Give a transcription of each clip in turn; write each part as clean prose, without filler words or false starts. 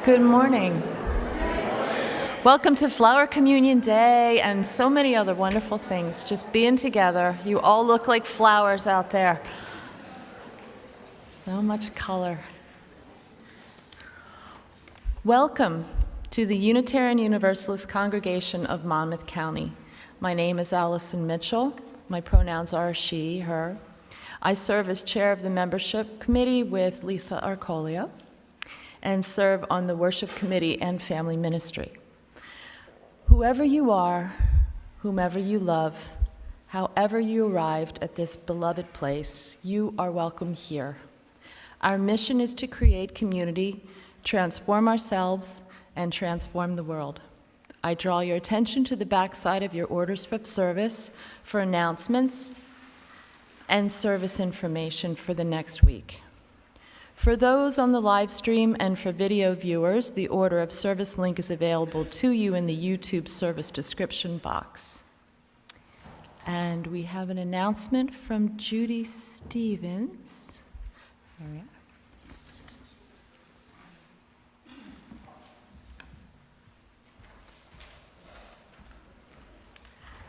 Good morning. Welcome to Flower Communion Day and so many other wonderful things. Just being together. You all look like flowers out there. So much color. Welcome to the Unitarian Universalist Congregation of Monmouth County. My name is Allison Mitchell. My pronouns are she, her. I serve as chair of the membership committee with Lisa Arcoleo and serve on the worship committee and family ministry. Whoever you are, whomever you love, however you arrived at this beloved place, you are welcome here. Our mission is to create community, transform ourselves, and transform the world. I draw your attention to the backside of your orders of service for announcements and service information for the next week. For those on the live stream and for video viewers, the order of service link is available to you in the YouTube service description box. And we have an announcement from Judy Stevens. There we are.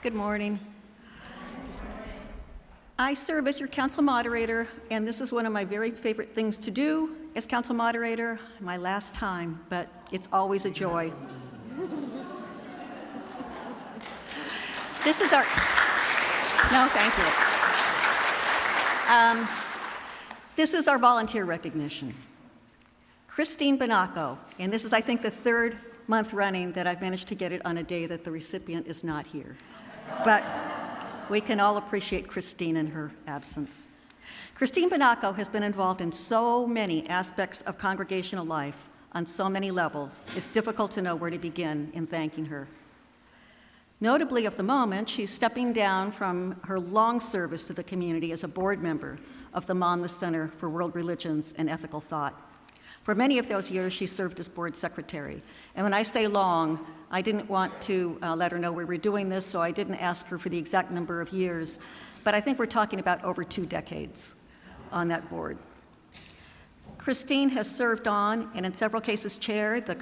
Good morning. I serve as your council moderator, and this is one of my very favorite things to do as council moderator. My last time, but it's always a joy. This is our, no, thank you. This is our volunteer recognition. Christine Banaco, and this is, I think, the third month running that I've managed to get it on a day that the recipient is not here. But we can all appreciate Christine in her absence. Christine Banaco has been involved in so many aspects of congregational life on so many levels, it's difficult to know where to begin in thanking her. Notably, of the moment, she's stepping down from her long service to the community as a board member of the Monmouth Center for World Religions and Ethical Thought. For many of those years, she served as board secretary. And when I say long, I didn't want to let her know we were doing this, so I didn't ask her for the exact number of years. But I think we're talking about over 2 decades on that board. Christine has served on, and in several cases chaired, the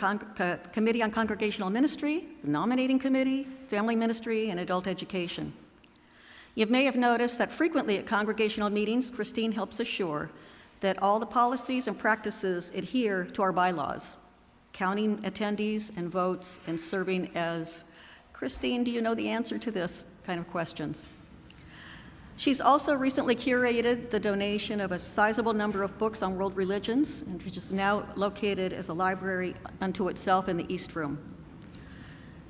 Committee on Congregational Ministry, the Nominating Committee, Family Ministry, and Adult Education. You may have noticed that frequently at congregational meetings, Christine helps assure that all the policies and practices adhere to our bylaws, counting attendees and votes and serving as, Christine, do you know the answer to this kind of questions? She's also recently curated the donation of a sizable number of books on world religions, and which is now located as a library unto itself in the East Room.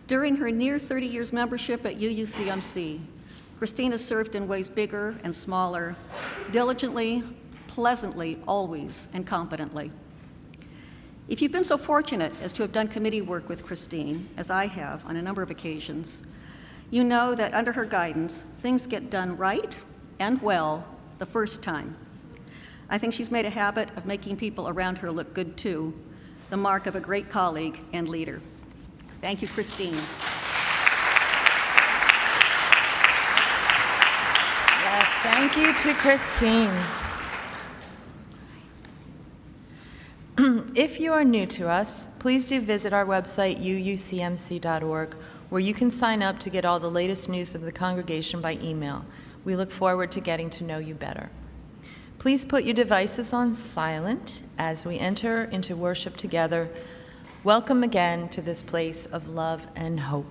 During her near 30 years membership at UUCMC, Christine has served in ways bigger and smaller, diligently, pleasantly, always, and competently. If you've been so fortunate as to have done committee work with Christine, as I have on a number of occasions, you know that under her guidance, things get done right and well the first time. I think she's made a habit of making people around her look good too, the mark of a great colleague and leader. Thank you, Christine. Yes, thank you to Christine. If you are new to us, please do visit our website, uucmc.org, where you can sign up to get all the latest news of the congregation by email. We look forward to getting to know you better. Please put your devices on silent as we enter into worship together. Welcome again to this place of love and hope.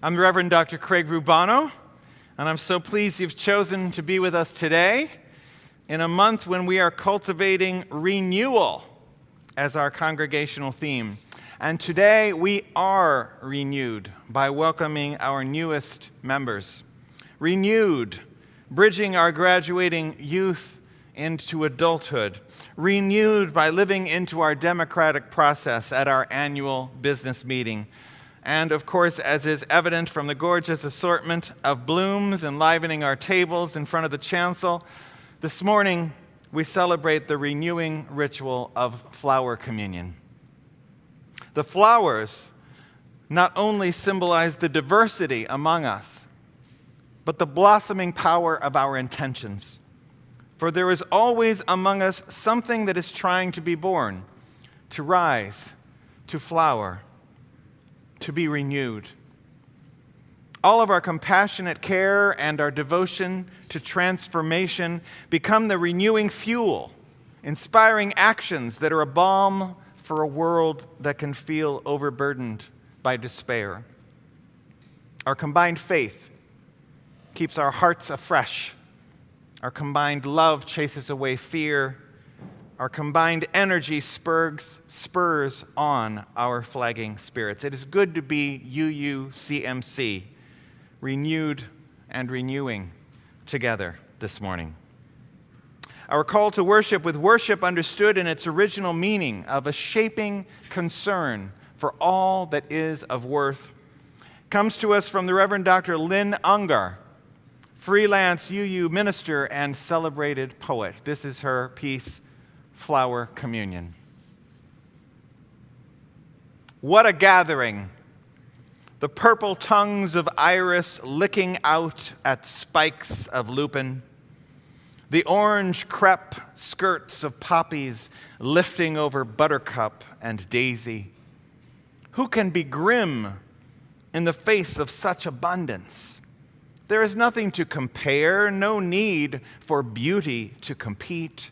I'm the Reverend Dr. Craig Rubano, and I'm so pleased you've chosen to be with us today in a month when we are cultivating renewal as our congregational theme. And today we are renewed by welcoming our newest members. Renewed, bridging our graduating youth into adulthood. Renewed by living into our democratic process at our annual business meeting. And of course, as is evident from the gorgeous assortment of blooms enlivening our tables in front of the chancel, this morning we celebrate the renewing ritual of flower communion. The flowers not only symbolize the diversity among us, but the blossoming power of our intentions. For there is always among us something that is trying to be born, to rise, to flower, to be renewed. All of our compassionate care and our devotion to transformation become the renewing fuel, inspiring actions that are a balm for a world that can feel overburdened by despair. Our combined faith keeps our hearts afresh. Our combined love chases away fear. Our combined energy spurs on our flagging spirits. It is good to be UUCMC, renewed and renewing together this morning. Our call to worship, with worship understood in its original meaning of a shaping concern for all that is of worth, comes to us from the Reverend Dr. Lynn Ungar, freelance UU minister and celebrated poet. This is her piece, Flower Communion. What a gathering! The purple tongues of iris licking out at spikes of lupin, the orange crepe skirts of poppies lifting over buttercup and daisy. Who can be grim in the face of such abundance? There is nothing to compare, no need for beauty to compete.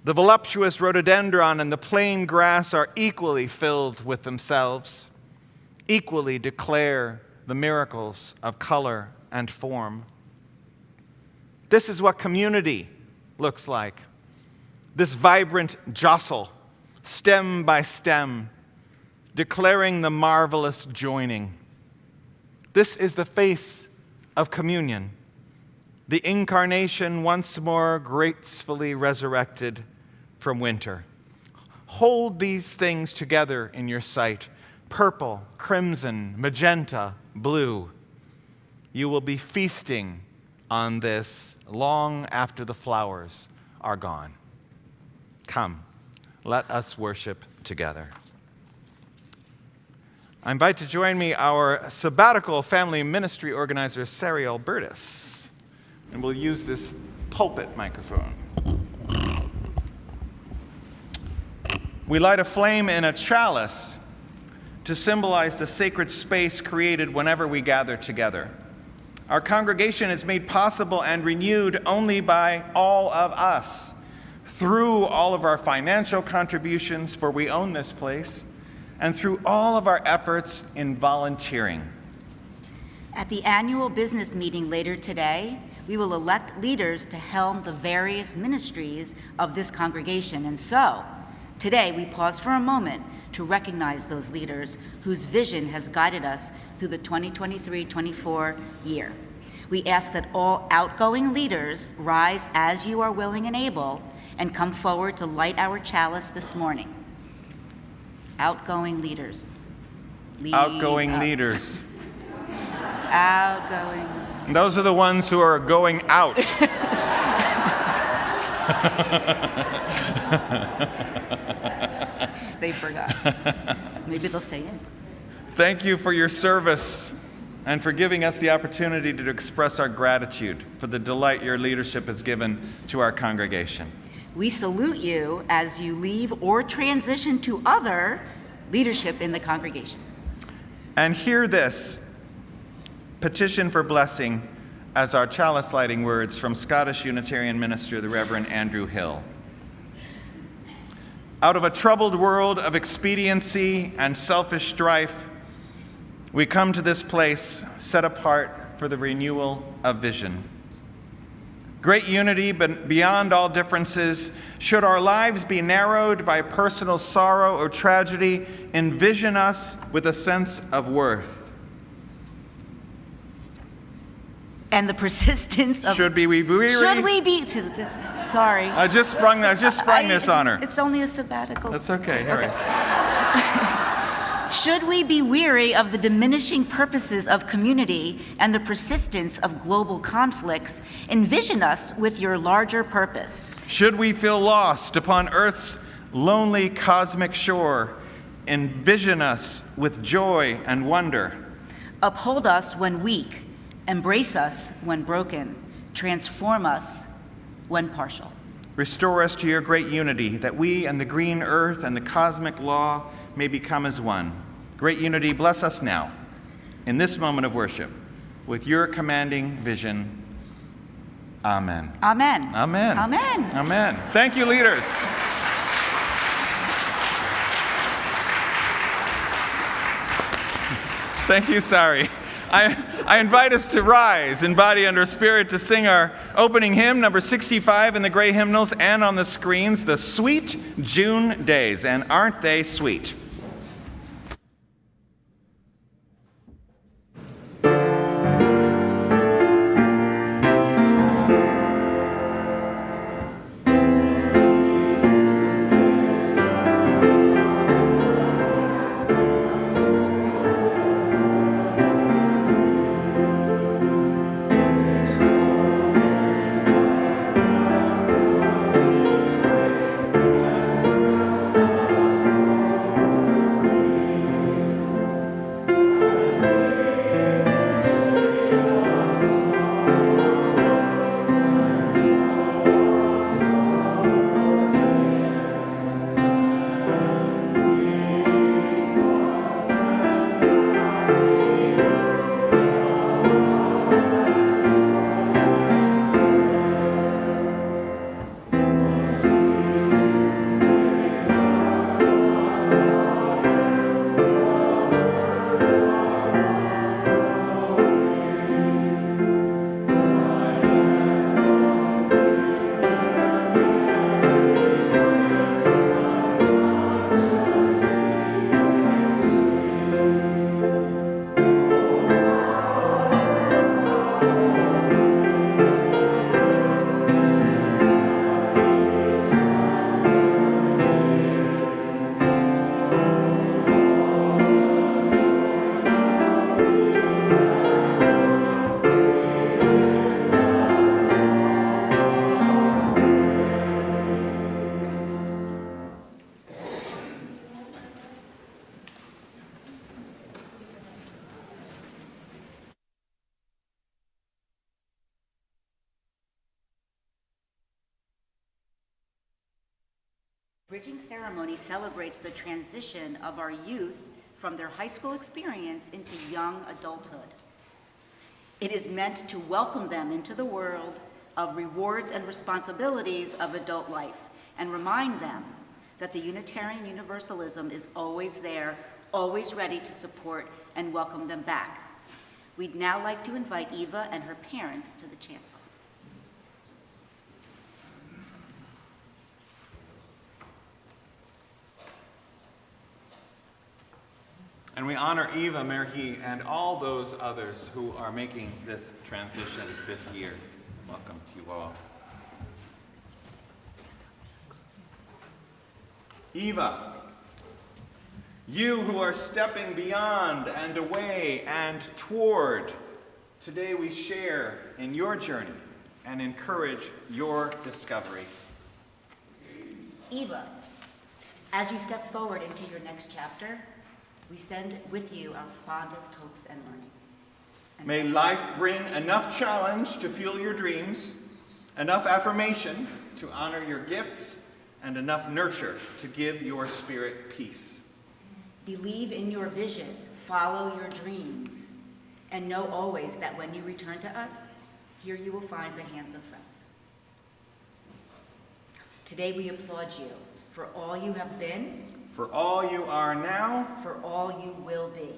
The voluptuous rhododendron and the plain grass are equally filled with themselves, equally declare the miracles of color and form. This is what community looks like. This vibrant jostle, stem by stem, declaring the marvelous joining. This is the face of communion, the incarnation once more gracefully resurrected from winter. Hold these things together in your sight: purple, crimson, magenta, blue. You will be feasting on this long after the flowers are gone. Come, let us worship together. I invite to join me our sabbatical family ministry organizer, Sari Alburtus, and we'll use this pulpit microphone. We light a flame in a chalice to symbolize the sacred space created whenever we gather together. Our congregation is made possible and renewed only by all of us, through all of our financial contributions, for we own this place, and through all of our efforts in volunteering. At the annual business meeting later today, we will elect leaders to helm the various ministries of this congregation. And so, today we pause for a moment to recognize those leaders whose vision has guided us through the 2023-24 year. We ask that all outgoing leaders rise as you are willing and able and come forward to light our chalice this morning. Outgoing leaders. Outgoing leaders. Outgoing. Those are the ones who are going out. They forgot. Maybe they'll stay in. Thank you for your service and for giving us the opportunity to express our gratitude for the delight your leadership has given to our congregation. We salute you as you leave or transition to other leadership in the congregation. And hear this petition for blessing as our chalice lighting words from Scottish Unitarian minister, the Reverend Andrew Hill. Out of a troubled world of expediency and selfish strife, we come to this place set apart for the renewal of vision. Great unity, but beyond all differences, should our lives be narrowed by personal sorrow or tragedy, envision us with a sense of worth. And the persistence of... Should we be weary? Should we be... Sorry. I just sprung this on her. It's only a sabbatical. That's okay. All right. Should we be weary of the diminishing purposes of community and the persistence of global conflicts, envision us with your larger purpose. Should we feel lost upon Earth's lonely cosmic shore, envision us with joy and wonder. Uphold us when weak, embrace us when broken, transform us when partial. Restore us to your great unity, that we and the green earth and the cosmic law may become as one. Great unity, bless us now, in this moment of worship, with your commanding vision. Amen. Amen. Amen. Amen. Amen. Thank you, leaders. Thank you, Sari. I invite us to rise in body and spirit to sing our opening hymn, number 65 in the gray hymnals and on the screens, The Sweet June Days. And aren't they sweet? Bridging ceremony celebrates the transition of our youth from their high school experience into young adulthood. It is meant to welcome them into the world of rewards and responsibilities of adult life and remind them that the Unitarian Universalism is always there, always ready to support and welcome them back. We'd now like to invite Eva and her parents to the chancel. And we honor Eva, Merhi, and all those others who are making this transition this year. Welcome to you all. Eva, you who are stepping beyond and away and toward, today we share in your journey and encourage your discovery. Eva, as you step forward into your next chapter, we send with you our fondest hopes and learning. And may life bring enough challenge to fuel your dreams, enough affirmation to honor your gifts, and enough nurture to give your spirit peace. Believe in your vision, follow your dreams, and know always that when you return to us, here you will find the hands of friends. Today we applaud you for all you have been, for all you are now, for all you will be.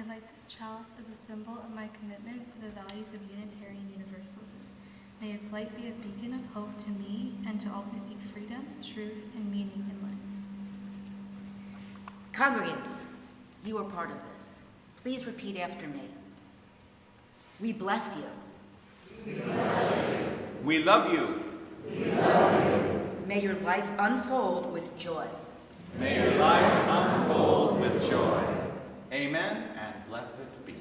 I light this chalice as a symbol of my commitment to the values of Unitarian Universalism. May its light be a beacon of hope to me and to all who seek freedom, truth, and meaning in life. Congregants, you are part of this. Please repeat after me. We bless you. We bless you. We love you. We love you. May your life unfold with joy. May your life unfold with joy. Amen, and blessed be.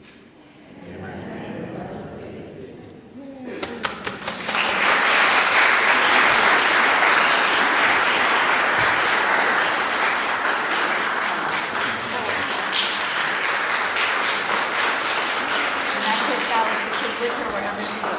Amen. With her wherever she goes.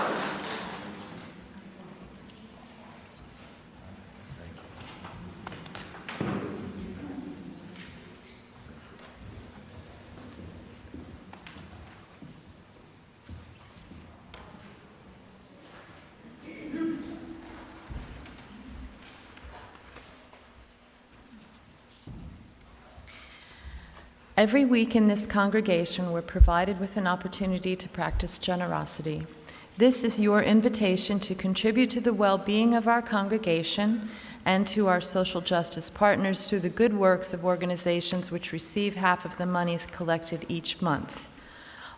Every week in this congregation, we're provided with an opportunity to practice generosity. This is your invitation to contribute to the well-being of our congregation and to our social justice partners through the good works of organizations which receive half of the monies collected each month.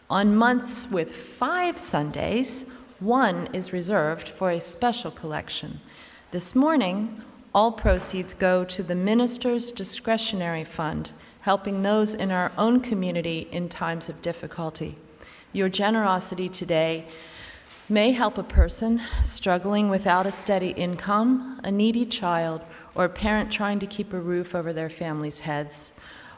On months with 5 Sundays, 1 is reserved for a special collection. This morning, all proceeds go to the Minister's Discretionary Fund, helping those in our own community in times of difficulty. Your generosity today may help a person struggling without a steady income, a needy child, or a parent trying to keep a roof over their family's heads.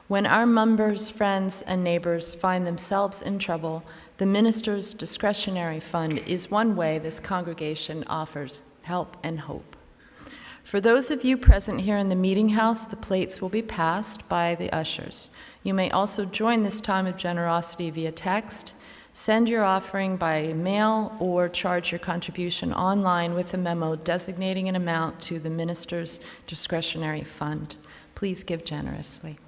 When our members, friends, and neighbors find themselves in trouble, the Minister's Discretionary Fund is one way this congregation offers help and hope. For those of you present here in the meeting house, the plates will be passed by the ushers. You may also join this time of generosity via text, send your offering by mail, or charge your contribution online with a memo designating an amount to the Minister's Discretionary Fund. Please give generously.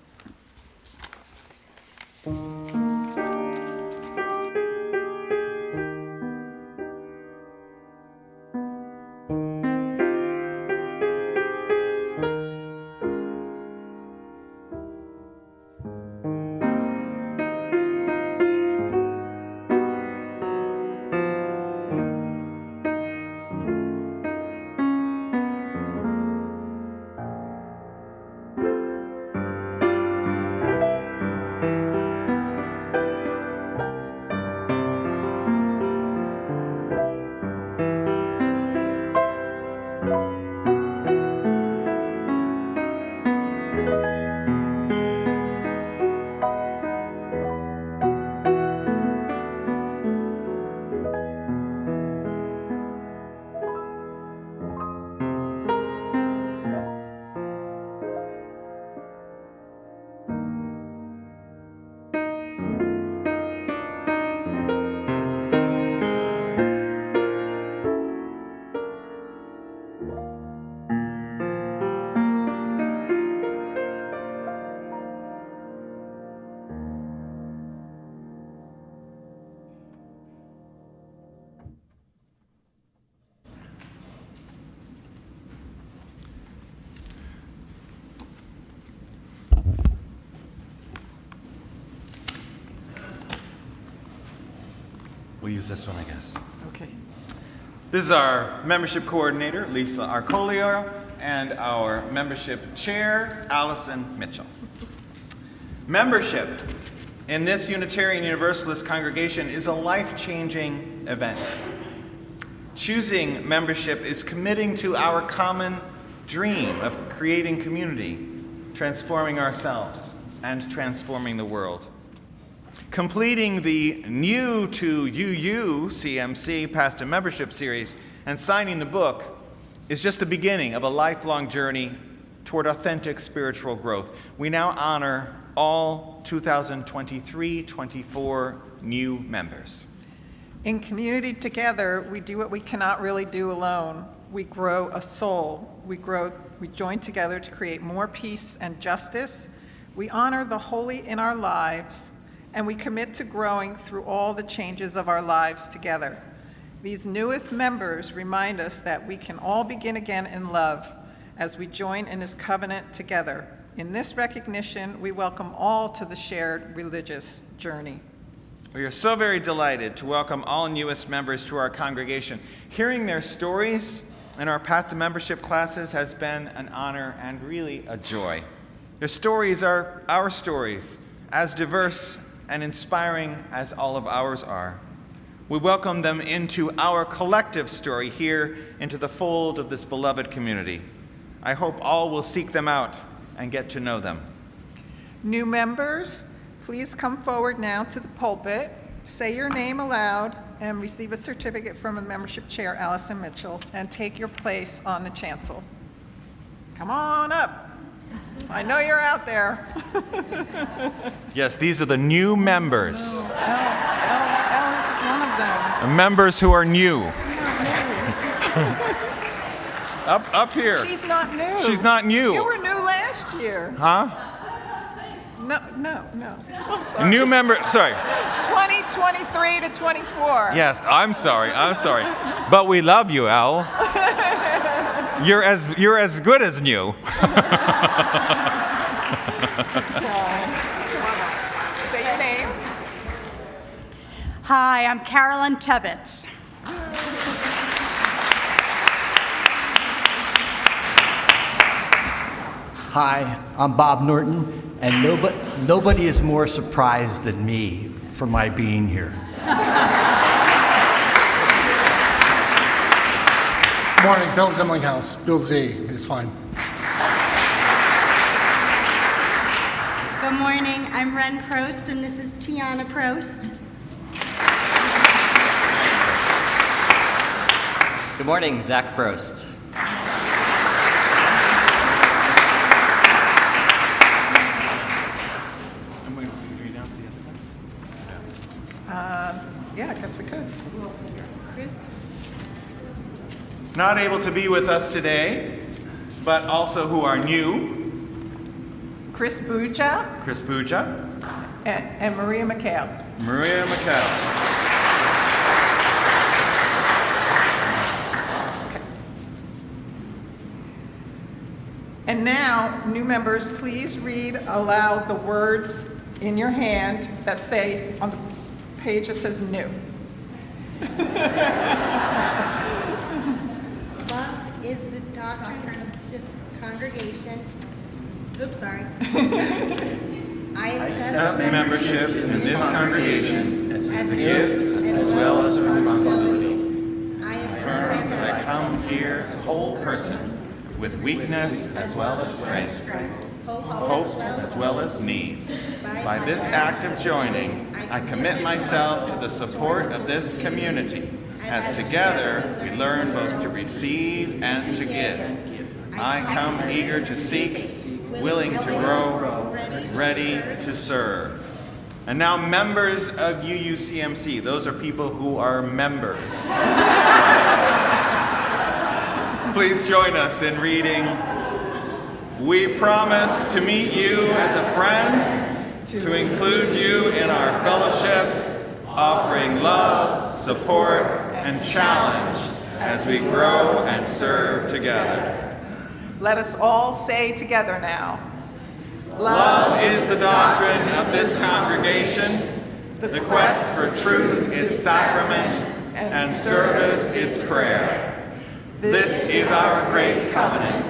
We'll use this one, I guess. Okay. This is our membership coordinator, Lisa Arcoleo, and our membership chair, Allison Mitchell. Membership in this Unitarian Universalist congregation is a life-changing event. Choosing membership is committing to our common dream of creating community, transforming ourselves, and transforming the world. Completing the New to UU CMC Path to Membership series and signing the book is just the beginning of a lifelong journey toward authentic spiritual growth. We now honor all 2023-24 new members. In community together, we do what we cannot really do alone. We grow a soul. We join together to create more peace and justice. We honor the holy in our lives, and we commit to growing through all the changes of our lives together. These newest members remind us that we can all begin again in love as we join in this covenant together. In this recognition, we welcome all to the shared religious journey. We are so very delighted to welcome all newest members to our congregation. Hearing their stories in our Path to Membership classes has been an honor and really a joy. Their stories are our stories, as diverse and inspiring as all of ours are. We welcome them into our collective story here, into the fold of this beloved community. I hope all will seek them out and get to know them. New members, please come forward now to the pulpit, say your name aloud, and receive a certificate from the membership chair, Allison Mitchell, and take your place on the chancel. Come on up. I know you're out there. Yes, these are the new members. Elle is one of them. Members who are new. Up here. She's not new. She's not new. You were new last year. Huh? No. I'm sorry. New member, sorry. 2023 to 24. Yes, I'm sorry. But we love you, Al. You're as good as new. Say your name. Hi, I'm Carolyn Tebbets. Hi, I'm Bob Norton, and nobody is more surprised than me for my being here. Morning, Bill Zimlinghouse. Bill Z is fine. Good morning, I'm Ren Prost, and this is Tiana Prost. Good morning, Zach Prost. Yeah, I guess we could. Not able to be with us today, but also who are new. Chris Buja and Maria McHale. Maria McHale. Okay. And now, new members, please read aloud the words in your hand that say, on the page that says new. Love is the doctrine of this congregation. Oops, sorry. I accept Membership in this congregation as a gift as well as a responsibility. I Affirm that I come here a whole person with weakness as well as strength, hope as well as needs. By this act of joining, I commit myself to the support of this community, as together we learn both to receive and to give. I come eager to seek, willing to grow, ready to serve. And now members of UUCMC, those are people who are members. Please join us in reading, "We promise to meet you as a friend, to include you in our fellowship, offering love, support, and challenge as we grow and serve together." Let us all say together now. Love is the doctrine of this congregation, the quest for truth its sacrament, and service its prayer. This is our great covenant,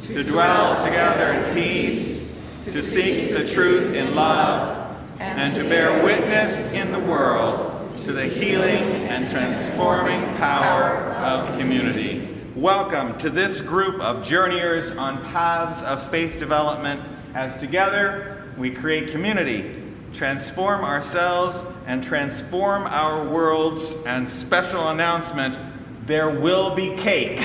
to dwell together in peace, to seek the truth in love, and to bear witness in the world to the healing and transforming power of community. Welcome to this group of journeyers on paths of faith development, as together we create community, transform ourselves, and transform our worlds. And special announcement, there will be cake.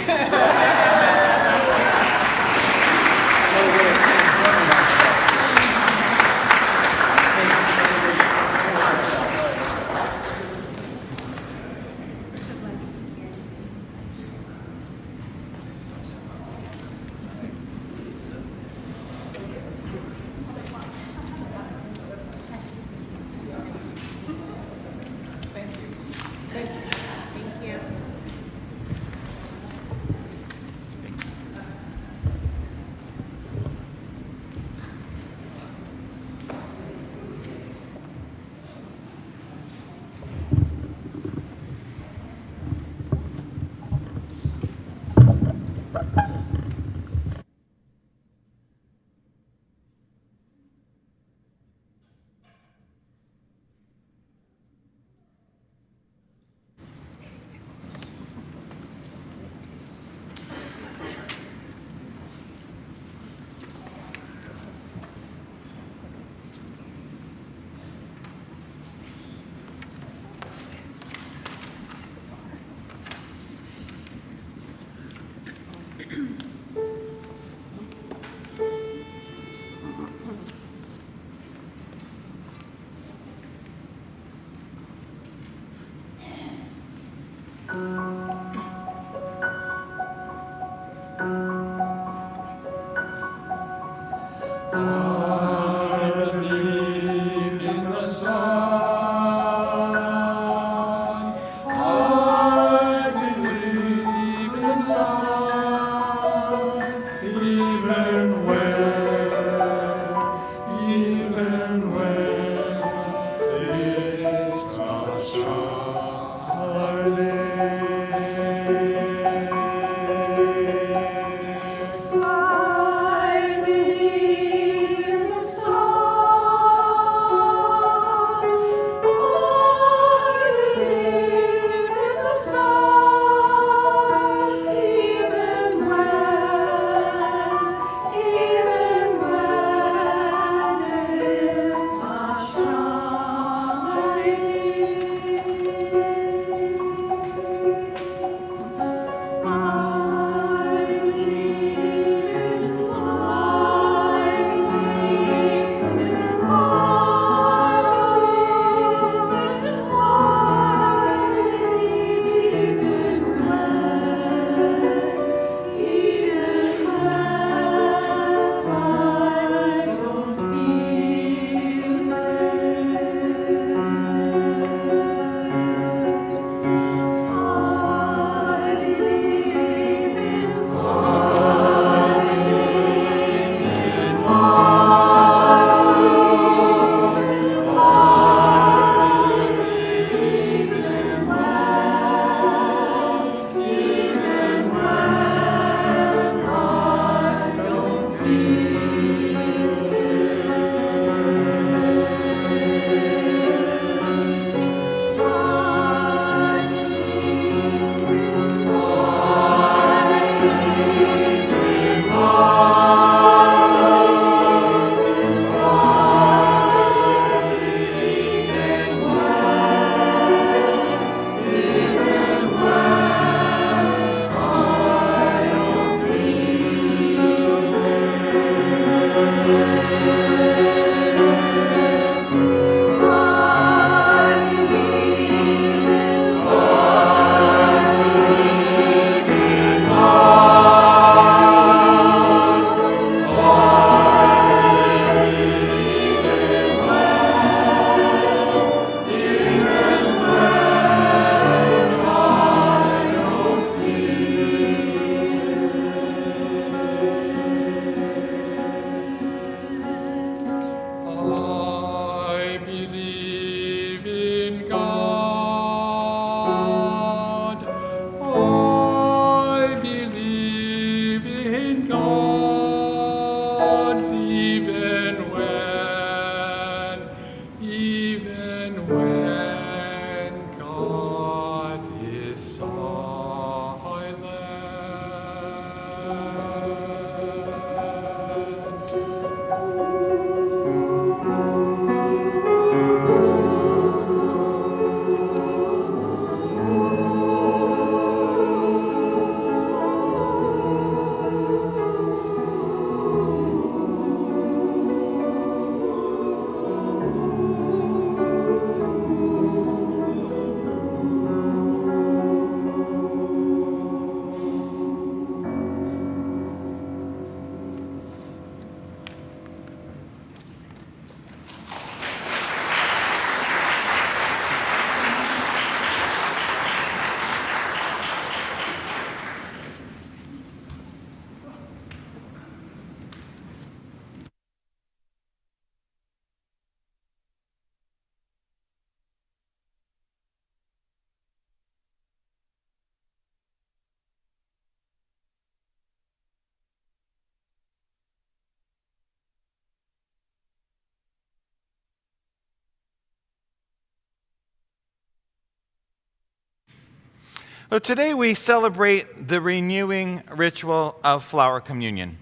So today we celebrate the renewing ritual of flower communion.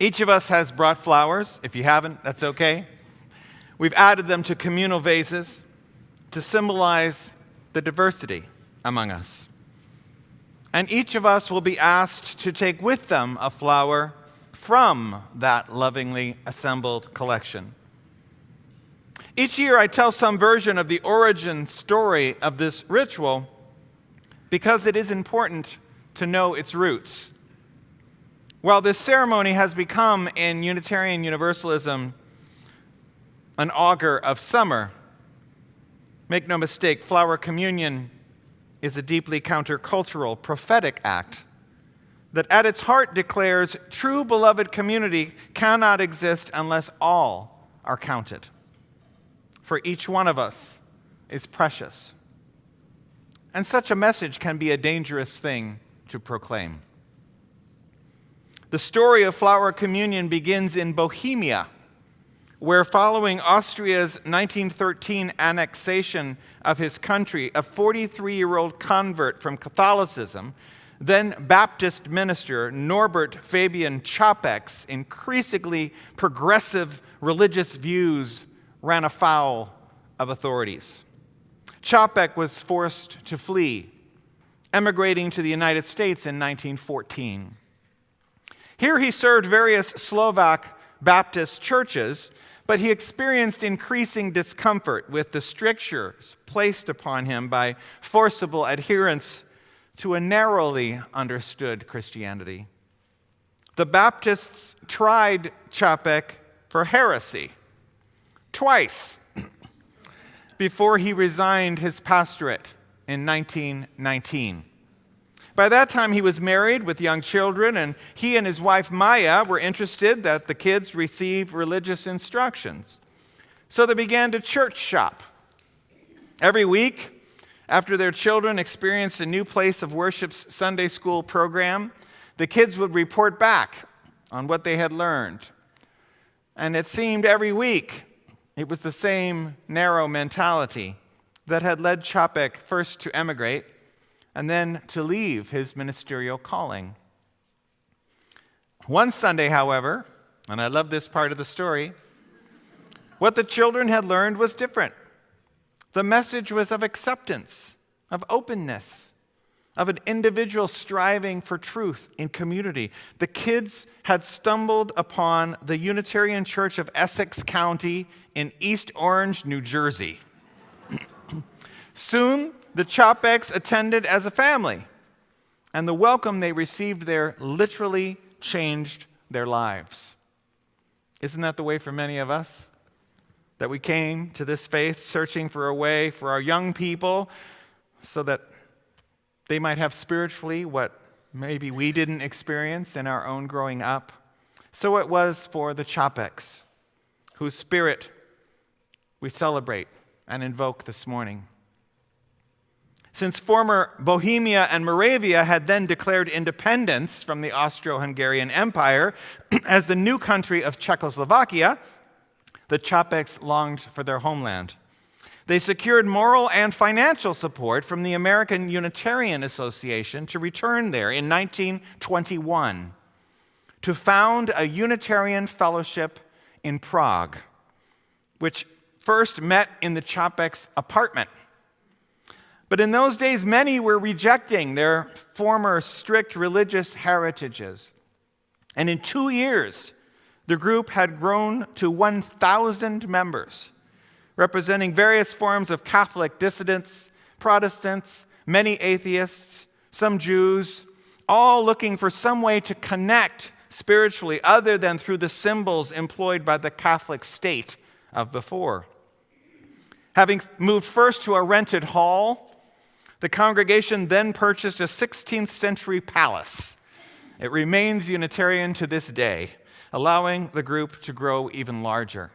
Each of us has brought flowers. If you haven't, that's okay. We've added them to communal vases to symbolize the diversity among us. And each of us will be asked to take with them a flower from that lovingly assembled collection. Each year I tell some version of the origin story of this ritual because it is important to know its roots. While this ceremony has become in Unitarian Universalism an augur of summer, make no mistake, flower communion is a deeply countercultural, prophetic act that at its heart declares true beloved community cannot exist unless all are counted. For each one of us is precious. And such a message can be a dangerous thing to proclaim. The story of flower communion begins in Bohemia, where following Austria's 1913 annexation of his country, a 43-year-old convert from Catholicism, then Baptist minister Norbert Fabian Čapek's increasingly progressive religious views ran afoul of authorities. Čapek was forced to flee, emigrating to the United States in 1914. Here he served various Slovak Baptist churches, but he experienced increasing discomfort with the strictures placed upon him by forcible adherence to a narrowly understood Christianity. The Baptists tried Čapek for heresy twice before he resigned his pastorate in 1919. By that time, he was married with young children, and he and his wife Maya were interested that the kids receive religious instructions. So they began to church shop. Every week, after their children experienced a new place of worship's Sunday school program, the kids would report back on what they had learned. And it seemed every week it was the same narrow mentality that had led Čapek first to emigrate and then to leave his ministerial calling. One Sunday, however, and I love this part of the story, what the children had learned was different. The message was of acceptance, of openness, of an individual striving for truth in community. The kids had stumbled upon the Unitarian Church of Essex County in East Orange, New Jersey. Soon, the Čapeks attended as a family, and the welcome they received there literally changed their lives. Isn't that the way for many of us? That we came to this faith searching for a way for our young people so that they might have spiritually what maybe we didn't experience in our own growing up. So it was for the Čapeks, whose spirit we celebrate and invoke this morning. Since former Bohemia and Moravia had then declared independence from the Austro-Hungarian Empire as the new country of Czechoslovakia, the Čapeks longed for their homeland. They secured moral and financial support from the American Unitarian Association to return there in 1921 to found a Unitarian fellowship in Prague, which first met in the Čapeks' apartment. But in those days, many were rejecting their former strict religious heritages. And in 2 years, the group had grown to 1,000 members, representing various forms of Catholic dissidents, Protestants, many atheists, some Jews, all looking for some way to connect spiritually other than through the symbols employed by the Catholic state of before. Having moved first to a rented hall, the congregation then purchased a 16th century palace. It remains Unitarian to this day, allowing the group to grow even larger.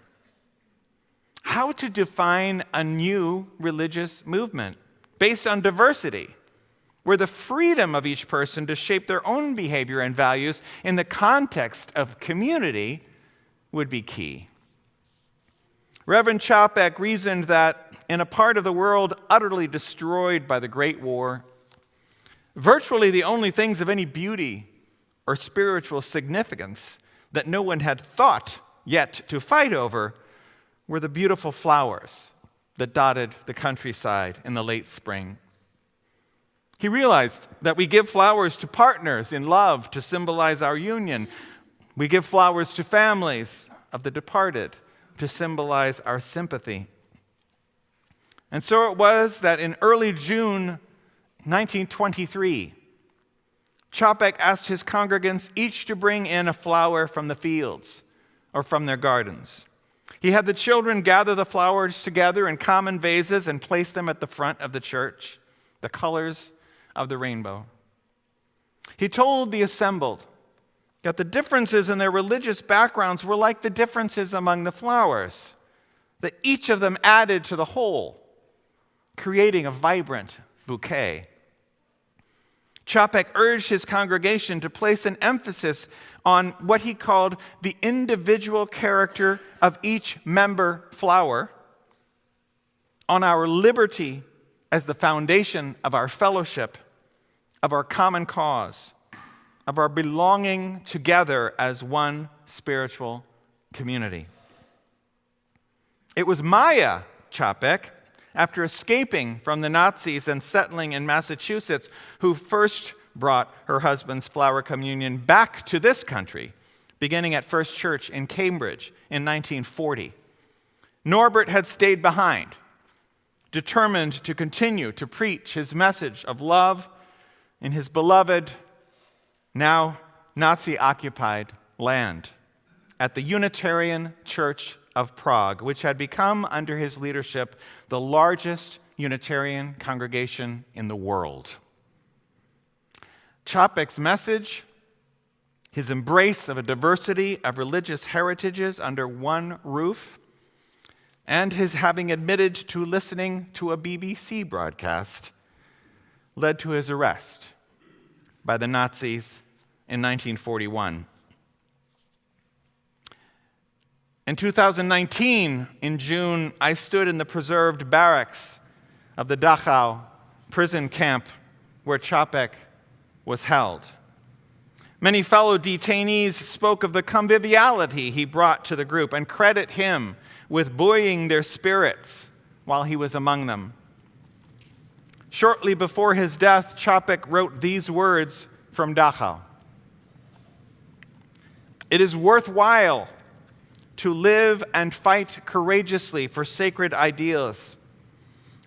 How to define a new religious movement based on diversity, where the freedom of each person to shape their own behavior and values in the context of community would be key. Reverend Čapek reasoned that in a part of the world utterly destroyed by the Great War Virtually the only things of any beauty or spiritual significance that no one had thought yet to fight over were the beautiful flowers that dotted the countryside in the late spring. He realized that we give flowers to partners in love to symbolize our union. We give flowers to families of the departed to symbolize our sympathy. And so it was that in early June 1923, Čapek asked his congregants each to bring in a flower from the fields or from their gardens. He had the children gather the flowers together in common vases and place them at the front of the church, the colors of the rainbow. He told the assembled that the differences in their religious backgrounds were like the differences among the flowers, that each of them added to the whole, creating a vibrant bouquet. Čapek urged his congregation to place an emphasis on what he called the individual character of each member flower, on our liberty as the foundation of our fellowship, of our common cause, of our belonging together as one spiritual community. It was Maya Čapek, after escaping from the Nazis and settling in Massachusetts, who first brought her husband's flower communion back to this country, beginning at First Church in Cambridge in 1940. Norbert had stayed behind, determined to continue to preach his message of love in his beloved, now Nazi-occupied land at the Unitarian Church of Prague, which had become, under his leadership, the largest Unitarian congregation in the world. Čapek's message, his embrace of a diversity of religious heritages under one roof, and his having admitted to listening to a BBC broadcast, led to his arrest by the Nazis in 1941. In 2019, in June, I stood in the preserved barracks of the Dachau prison camp where Čapek was held. Many fellow detainees spoke of the conviviality he brought to the group and credit him with buoying their spirits while he was among them. Shortly before his death, Čapek wrote these words from Dachau: "It is worthwhile to live and fight courageously for sacred ideals.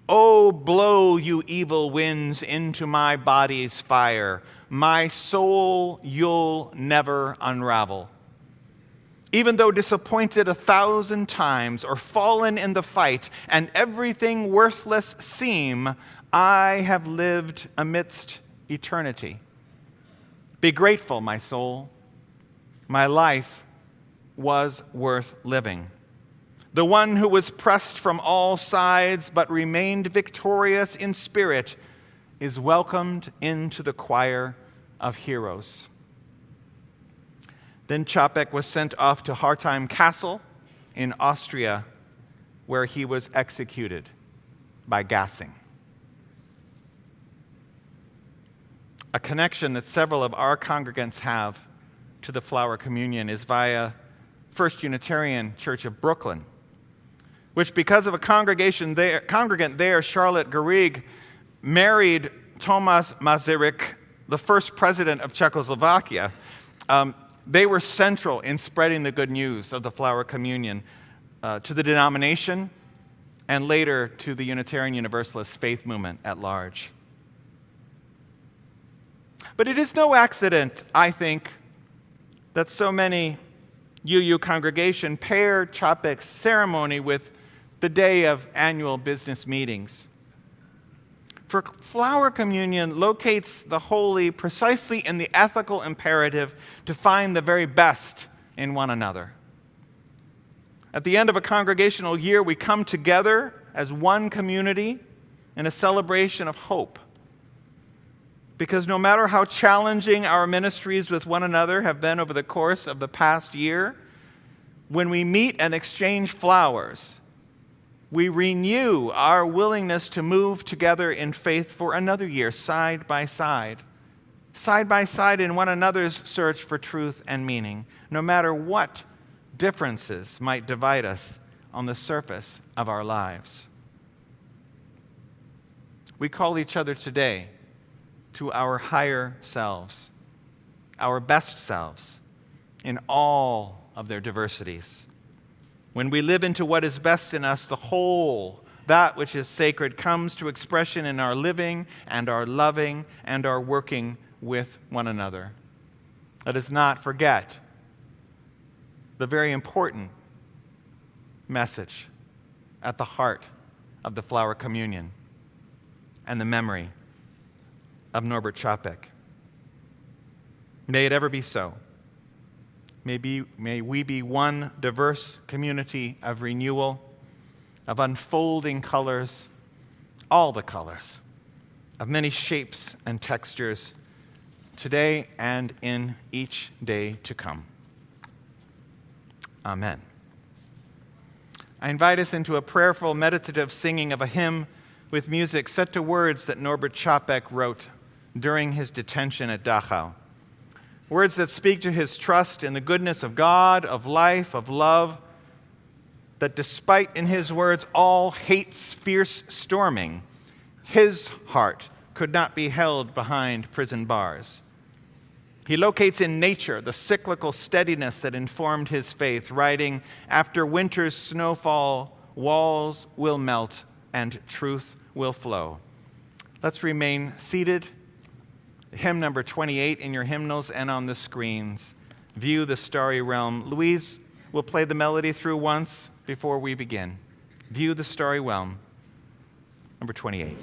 Oh, blow, you evil winds, into my body's fire. My soul you'll never unravel. Even though disappointed 1,000 times or fallen in the fight and everything worthless seem, I have lived amidst eternity. Be grateful, my soul. My life was worth living. The one who was pressed from all sides but remained victorious in spirit is welcomed into the choir of heroes." Then Čapek was sent off to Hartheim Castle in Austria, where he was executed by gassing. A connection that several of our congregants have to the flower communion is via First Unitarian Church of Brooklyn, which, because of a congregant there, Charlotte Garrigue, married Tomas Masaryk, the first president of Czechoslovakia. They were central in spreading the good news of the flower communion to the denomination and later to the Unitarian Universalist faith movement at large. But it is no accident, I think, that so many UU congregation pair Čapek's ceremony with the day of annual business meetings. For flower communion locates the holy precisely in the ethical imperative to find the very best in one another. At the end of a congregational year, we come together as one community in a celebration of hope. Because no matter how challenging our ministries with one another have been over the course of the past year, when we meet and exchange flowers, we renew our willingness to move together in faith for another year, side by side in one another's search for truth and meaning, no matter what differences might divide us on the surface of our lives. We call each other today to our higher selves, our best selves, in all of their diversities. When we live into what is best in us, the whole, that which is sacred, comes to expression in our living and our loving and our working with one another. Let us not forget the very important message at the heart of the flower communion and the memory of Norbert Chapek. May it ever be so. May we be one diverse community of renewal, of unfolding colors, all the colors, of many shapes and textures, today and in each day to come. Amen. I invite us into a prayerful, meditative singing of a hymn with music set to words that Norbert Chapek wrote during his detention at Dachau. Words that speak to his trust in the goodness of God, of life, of love, that despite, in his words, all hate's fierce storming, his heart could not be held behind prison bars. He locates in nature the cyclical steadiness that informed his faith, writing, "After winter's snowfall, walls will melt and truth will flow." Let's remain seated. Hymn number 28 in your hymnals and on the screens. View the Starry Realm. Louise will play the melody through once before we begin. View the Starry Realm, number 28.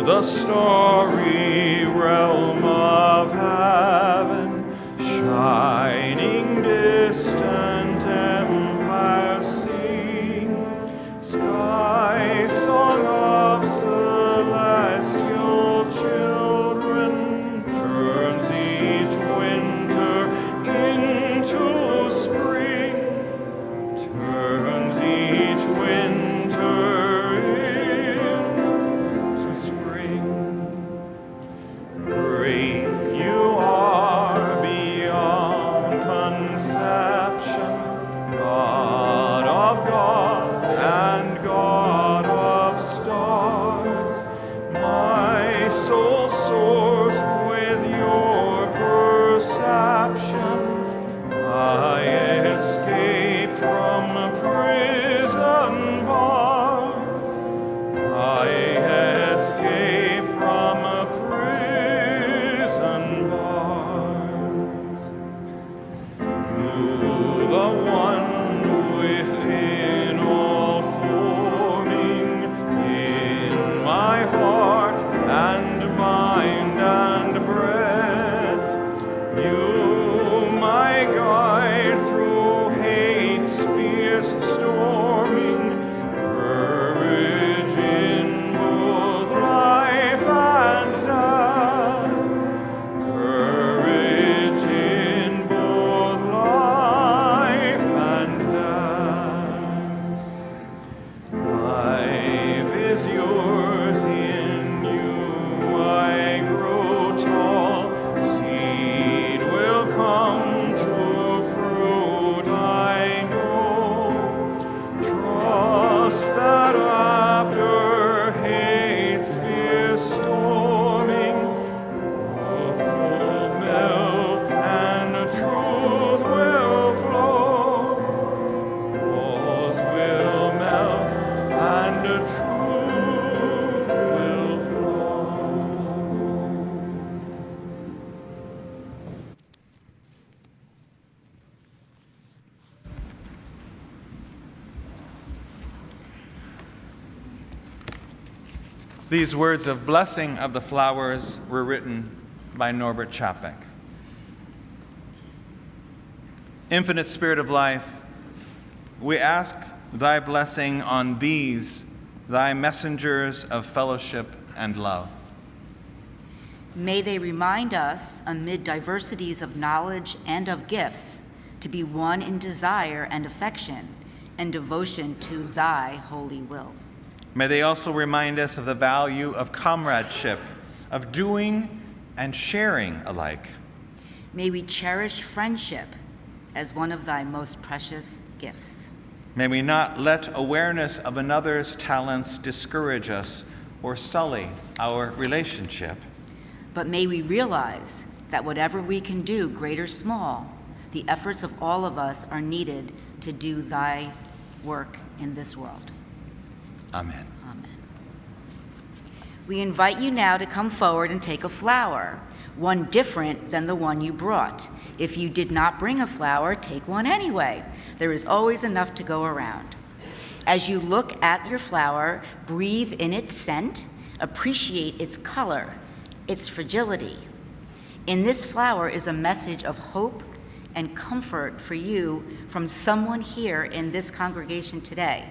The starry realm of heaven, shining distant empires sing, sky song of celestial children, turns each winter into spring, turns each winter Great you are beyond These words of blessing of the flowers were written by Norbert Chapek. Infinite Spirit of life, we ask thy blessing on these, thy messengers of fellowship and love. May they remind us, amid diversities of knowledge and of gifts, to be one in desire and affection and devotion to thy holy will. May they also remind us of the value of comradeship, of doing and sharing alike. May we cherish friendship as one of thy most precious gifts. May we not let awareness of another's talents discourage us or sully our relationship. But may we realize that whatever we can do, great or small, the efforts of all of us are needed to do thy work in this world. Amen. Amen. We invite you now to come forward and take a flower, one different than the one you brought. If you did not bring a flower, take one anyway. There is always enough to go around. As you look at your flower, breathe in its scent, appreciate its color, its fragility. In this flower is a message of hope and comfort for you from someone here in this congregation today,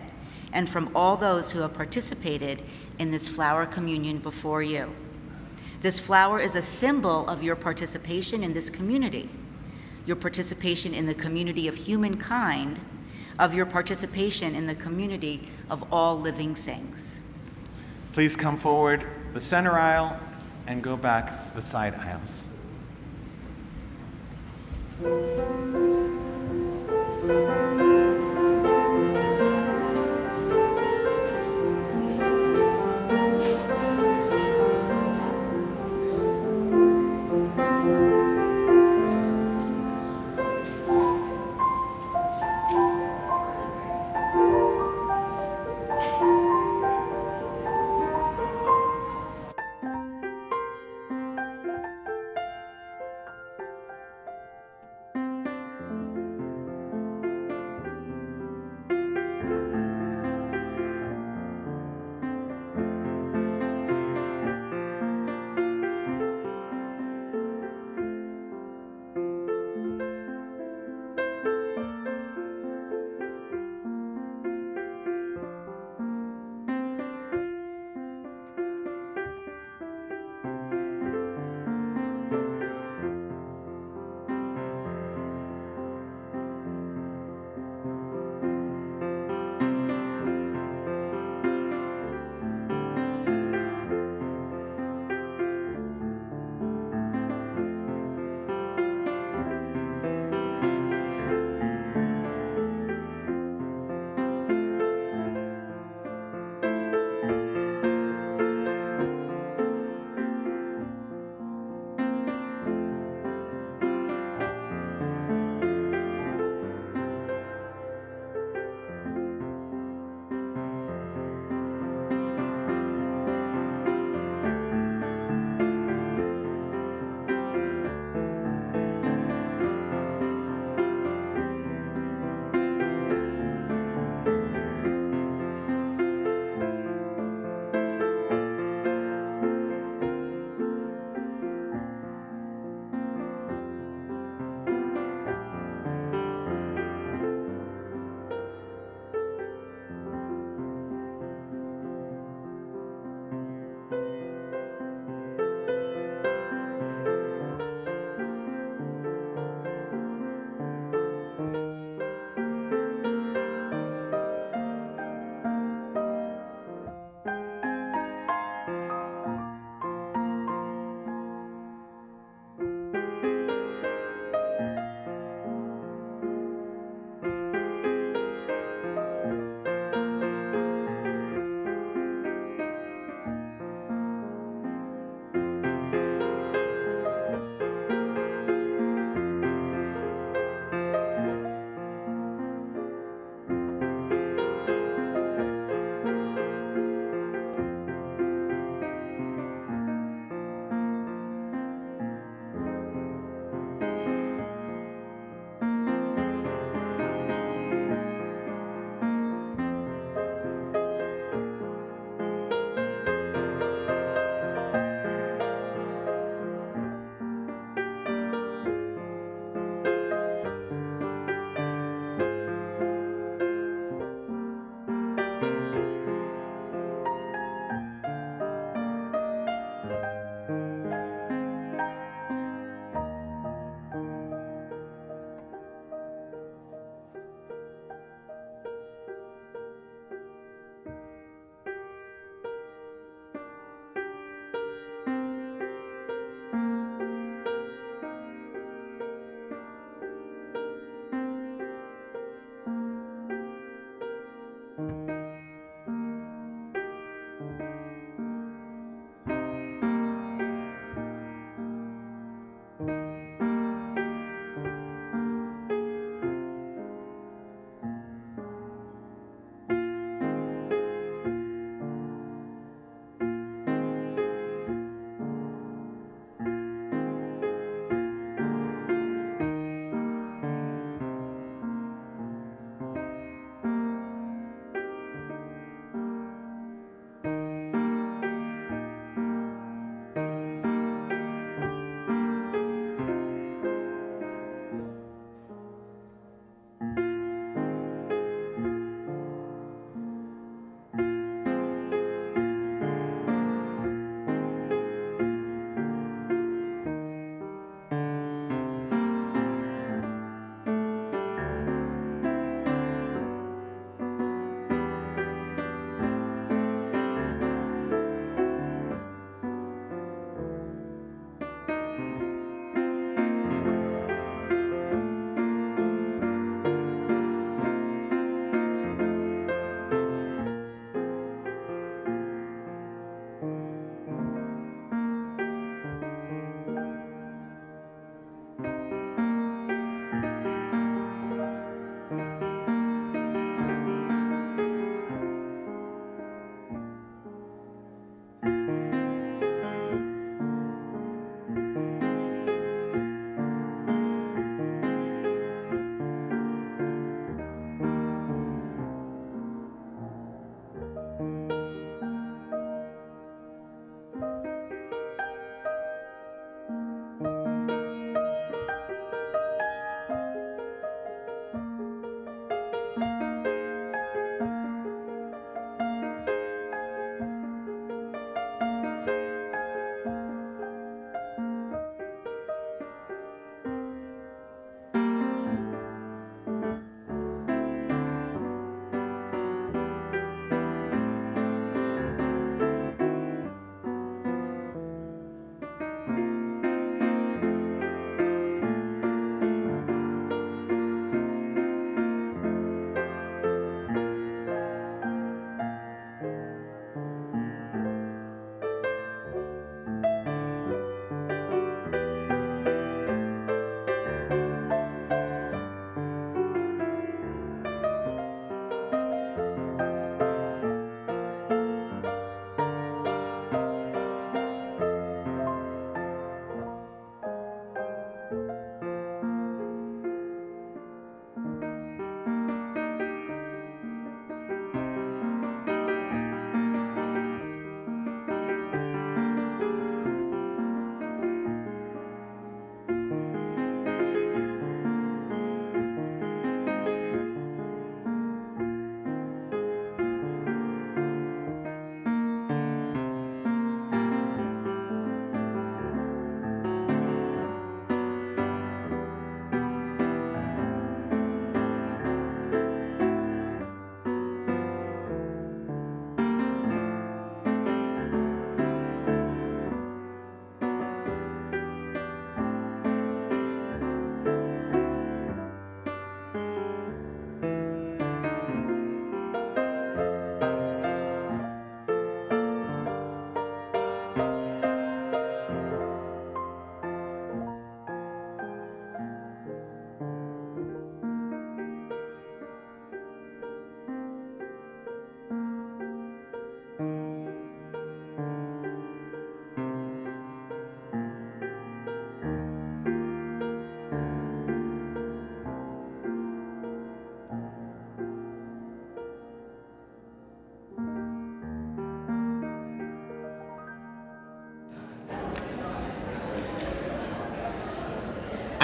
and from all those who have participated in this flower communion before you. This flower is a symbol of your participation in this community, your participation in the community of humankind, of your participation in the community of all living things. Please come forward the center aisle and go back the side aisles.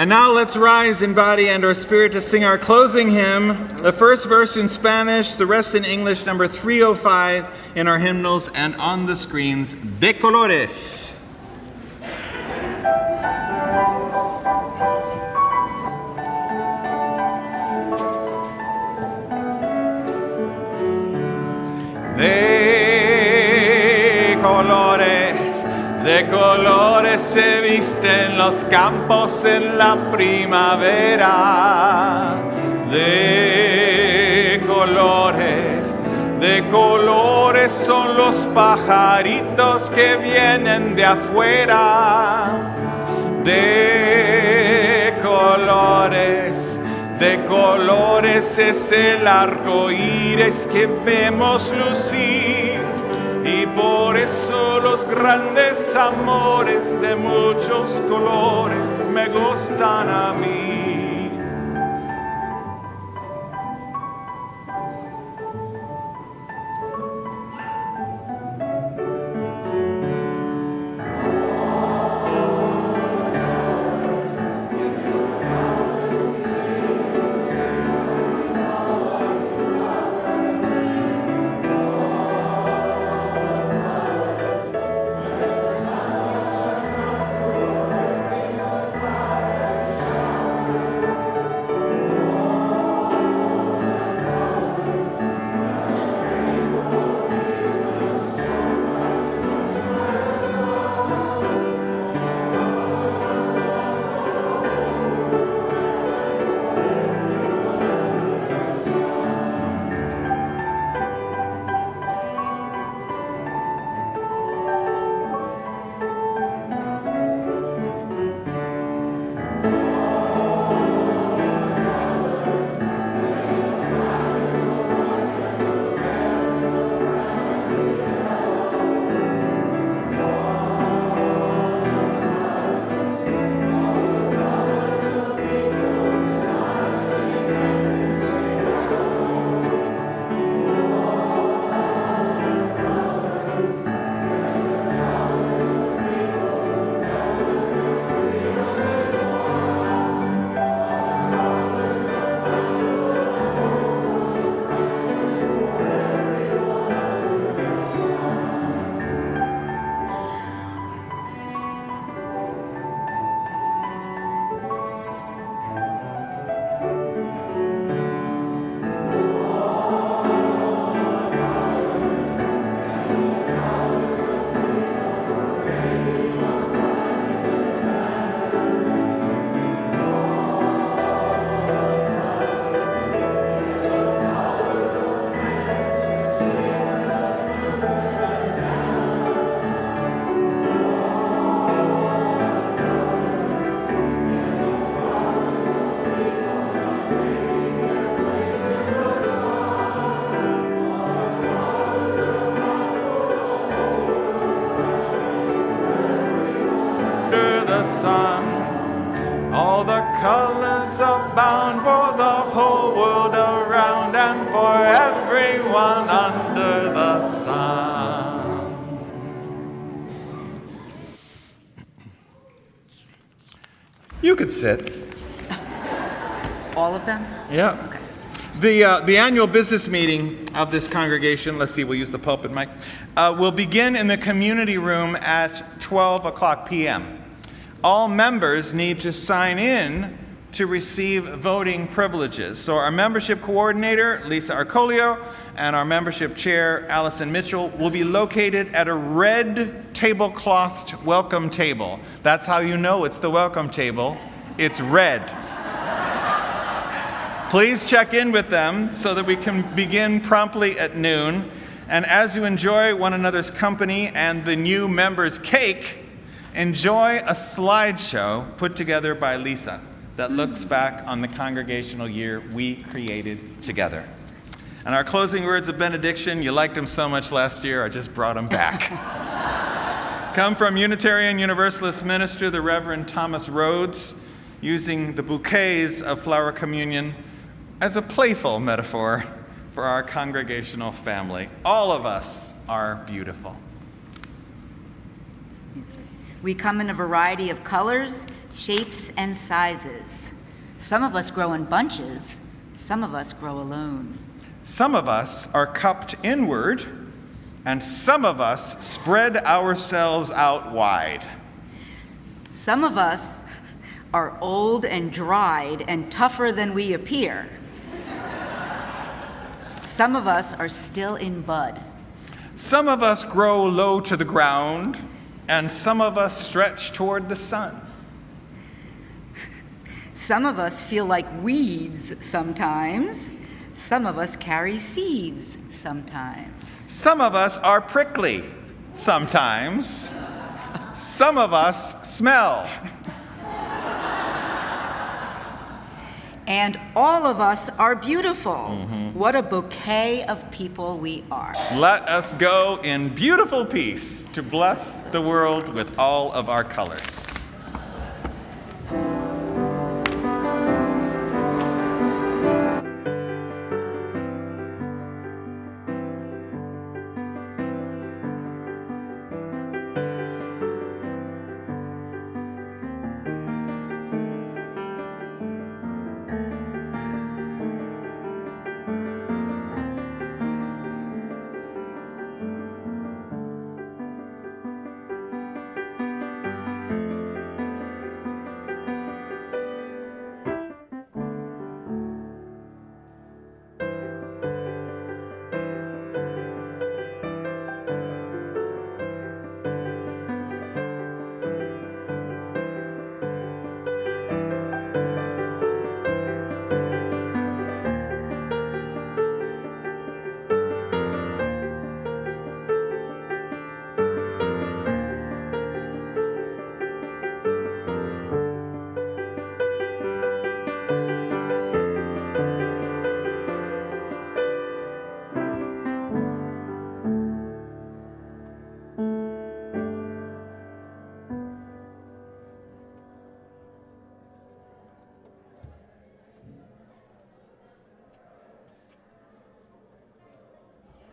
And now let's rise in body and our spirit to sing our closing hymn, the first verse in Spanish, the rest in English, number 305 in our hymnals and on the screens, De Colores. De colores se visten los campos en la primavera. De colores son los pajaritos que vienen de afuera. De colores es el arco iris que vemos lucir. Y por eso los grandes amores de muchos colores me gustan a mí. All the colors abound for the whole world around and for everyone under the sun. You could sit. All of them? Yeah. Okay. The annual business meeting of this congregation, let's see, we'll use the pulpit mic, will begin in the community room at 12 o'clock p.m. All members need to sign in to receive voting privileges. So our membership coordinator, Lisa Arcoleo, and our membership chair, Allison Mitchell, will be located at a red tableclothed welcome table. That's how you know it's the welcome table. It's red. Please check in with them so that we can begin promptly at noon. And as you enjoy one another's company and the new members' cake, enjoy a slideshow put together by Lisa that looks back on the congregational year we created together. And our closing words of benediction, you liked them so much last year, I just brought them back. Come from Unitarian Universalist minister, the Reverend Thomas Rhodes, using the bouquets of flower communion as a playful metaphor for our congregational family. All of us are beautiful. We come in a variety of colors, shapes, and sizes. Some of us grow in bunches, some of us grow alone. Some of us are cupped inward, and some of us spread ourselves out wide. Some of us are old and dried and tougher than we appear. Some of us are still in bud. Some of us grow low to the ground, and some of us stretch toward the sun. Some of us feel like weeds sometimes. Some of us carry seeds sometimes. Some of us are prickly sometimes. Some of us smell. And all of us are beautiful. What a bouquet of people we are. Let us go in beautiful peace to bless the world with all of our colors.